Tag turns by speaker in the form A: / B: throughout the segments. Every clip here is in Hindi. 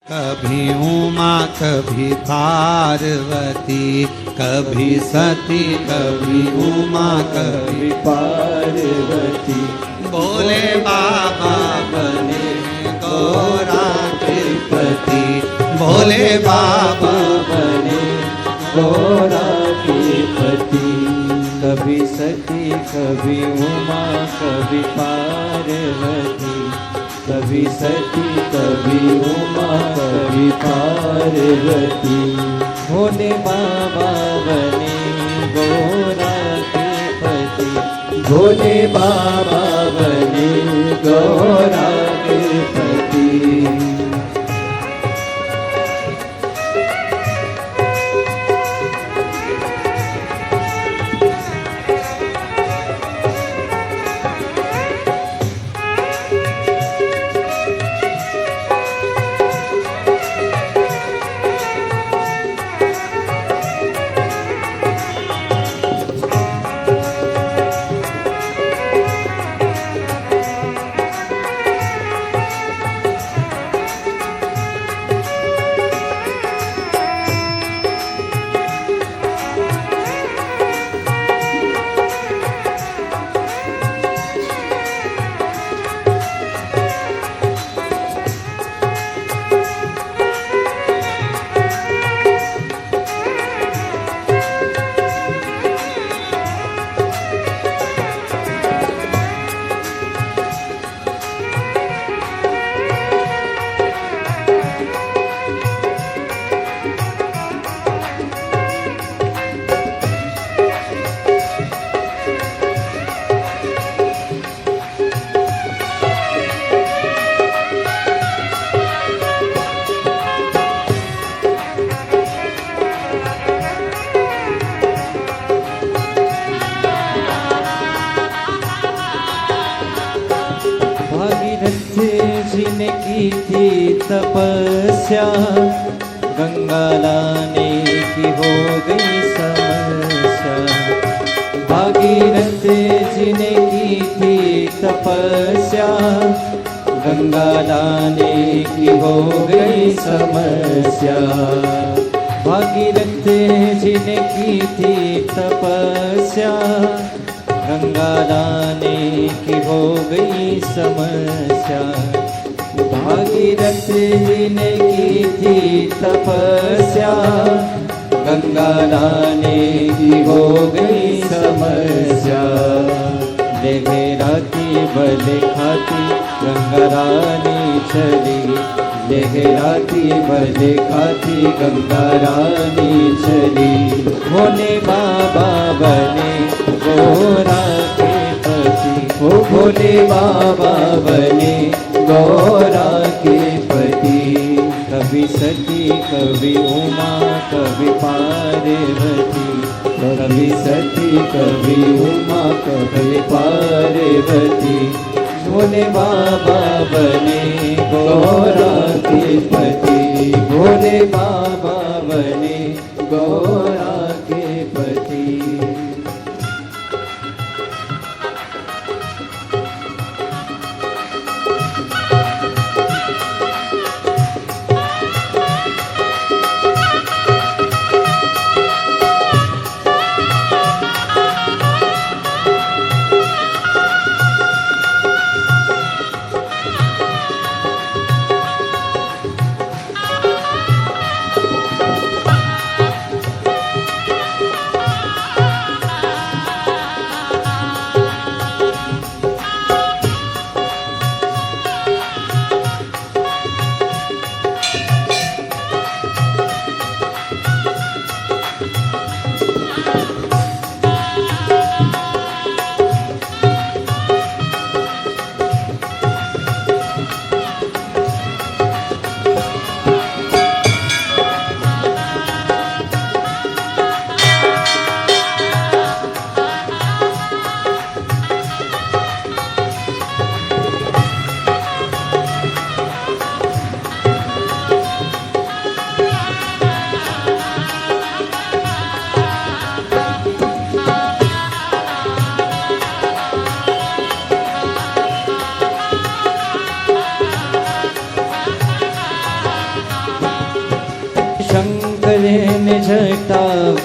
A: कभी उमा कभी पार्वती, कभी सती कभी उमा कभी
B: पार्वती।
A: भोले बाबा बने गौरा के पति, भोले बाबा
B: बने गौरा के पति। कभी सती कभी उमा कभी पार्वती, कभी सती कभी उमा कभी पार्वती। भोले बाबा बने गौरा के पति, भोले बाबा बने गौरा के पति। जिन की थी तपस्या, गंगा लाने की हो गई समस्या। भागीरथ जिन की थी तपस्या, गंगा लाने की हो गई समस्या। भागीरथ जिन की थी तपस्या, गंगा लाने की हो गई समस्या। भागीरथ जिने की थी तपस्या, गंगा लाने की हो गई समस्या। लहराती बल खाती गंगा रानी चली, लहराती बल खाती गंगा रानी चली। भोले बाबा बने गौरा के पति, ओ भोले बाबा बने गौरा के पति। कभी सती कभी उमा कभी पार्वती, कभी सती कभी उमा कभी पार्वती। भोले बाबा बने गौरा के पति, भोले बाबा बने गौरा के पति।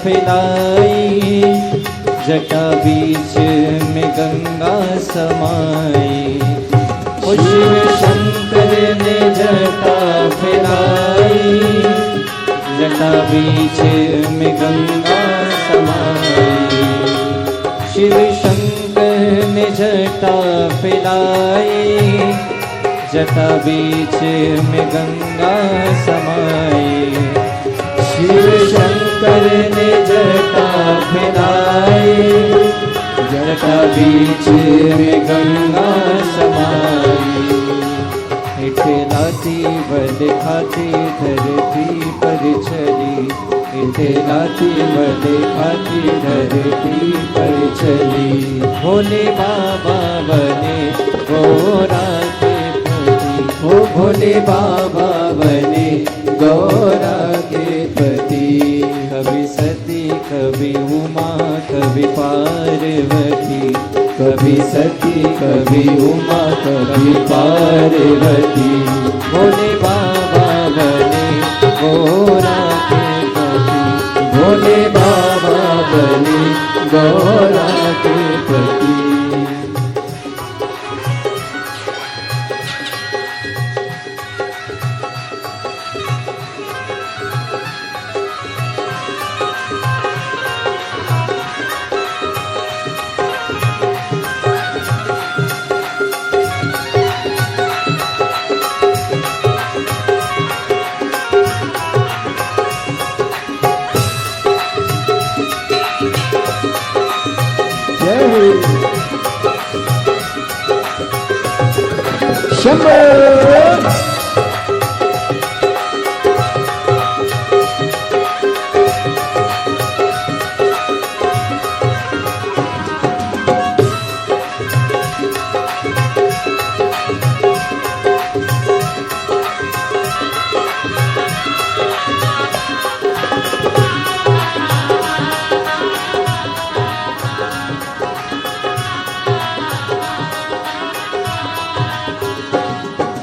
B: फैलाई, जटा बीच में गंगा समाई। ओ शिव शंकर ने जटा फैलाई, जटा बीच में गंगा समाई। शिव शंकर ने जटा फैलाई, जटा बीच में गंगा समाई। शिव शंकर ने जटा फैलाई, जटा बीच में गंगा समाई। इठलाती बल खाती धरती पर चली, इठलाती बल खाती धरती पर चली। भोले बाबा बने गौरा के पति, ओ भोले बाबा बने गौरा के पति। कभी सती कभी उमा कभी पार्वती, कभी सती कभी उमा कभी पार्वती। भोले बाबा बने गौरा के पति, भोले बाबा बने गौरा के पति। शंभो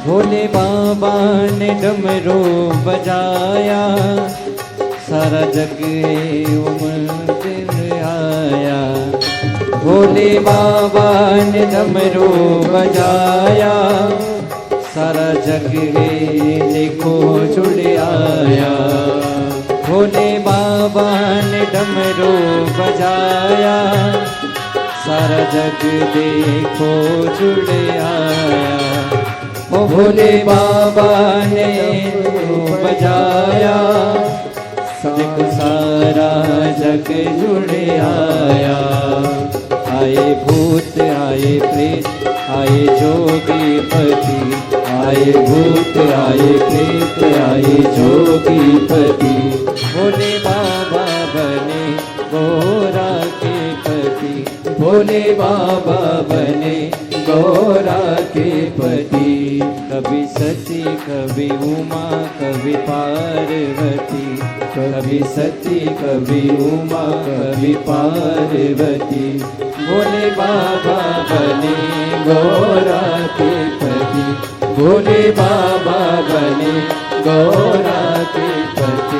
B: भोले बाबा ने डमरू बजाया, सारा जग उमड़ आया। भोले बाबा ने डमरू बजाया, सारा जग देखो जुड़ आया। भोले बाबा ने डमरू बजाया, सारा जग देखो जुड़ आया। ओ भोले बाबा ने बजाया, देखो सारा जग जुड़ आया। आए भूत आए प्रेत आए जोगी पति, आए भूत आए प्रेत आए जोगी पति। भोले बाबा बने गौरा के पति, भोले बाबा बने गौरा के पति। कभी सती कभी उमा कभी पार्वती, कभी सती कभी उमा कभी पार्वती। भोले बाबा बने गौरा के पति, भोले बाबा बने गौरा के पति।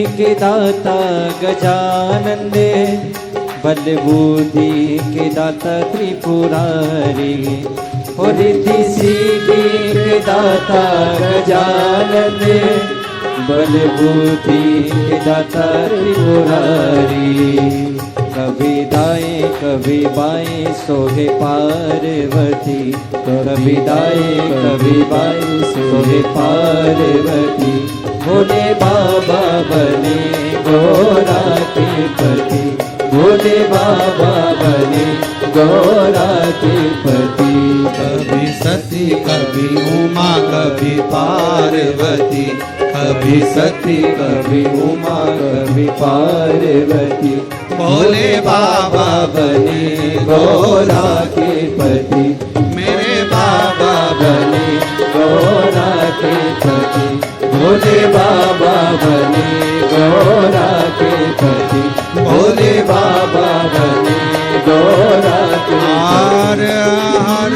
B: के दाता गजानन दे, बल बुद्धि के दाता त्रिपुरारी। और रिद्धि सिद्धि के दाता गजानन दे, बल बुद्धि के दाता त्रिपुरारी। कभी दाएं कभी बाएं सोहे पार्वती, कभी दाएं कभी बाएं सोहे पार्वती। भोले बाबा बने गौरा के पति, भोले बाबा बने गौरा के पति।
A: कभी सती कभी उमा कभी पार्वती, कभी सती
B: कभी उमा कभी पार्वती।
A: भोले बाबा
B: बने गौरा के पति,
A: मेरे बाबा
B: बने गौरा के पति। भोले बाबा बने गौरा के पति, भोले बाबा बने गौरा के पति।
A: हर हर